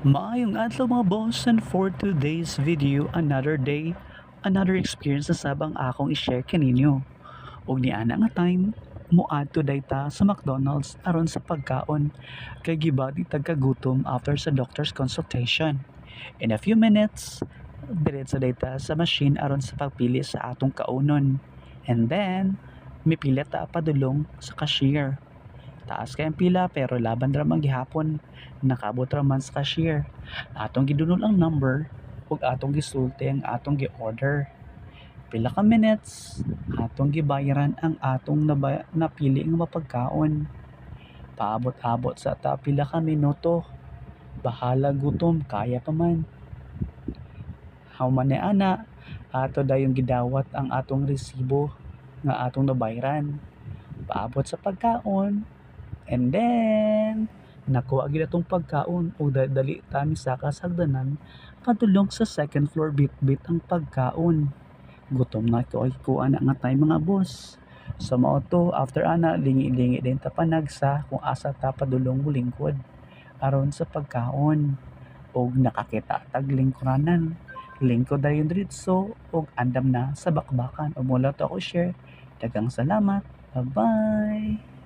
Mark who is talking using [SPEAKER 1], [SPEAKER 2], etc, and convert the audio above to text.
[SPEAKER 1] Maayong adlaw mga boss, and for today's video, another day, another experience na sabang akong i-share kaninyo. Og niana nga time, moadto dayta sa McDonald's aron sa pagkaon kay gibati tagkagutom after sa doctor's consultation. In a few minutes, diretso dayta sa machine aron sa pagpili sa atong kaunon. And then, mipila ta padulong sa cashier. Taas kayang pila pero laban ra man gihapon. Nakabot ra man sa cashier. Atong gidunol ang number ug atong gisulti ang atong gi-order. Pila ka minutes, atong gibayaran ang atong napili nga mapagkaon. Paabot-abot sa ta pila ka minuto. Bahala gutom, kaya pa man. Human ni ana, ato dayong gidawat ang atong resibo nga atong nabayaran. Paabot sa pagkaon, and then, nakuha gid atong pagkaon ug dali ta misaka sa hagdanan padulong sa second floor bit-bit ang pagkaon. Gutom na ko ay kuha na nga tay mga boss. Sa mao to, after ana lingi-lingi din ta panagsa kung asa ta padulong bulingkod aron sa pagkaon. Og nakakita tag lingkuranan. Lingkod dayon diretso og andam na sa bakbakan. Og mula to ako share. Daghang salamat. Bye-bye.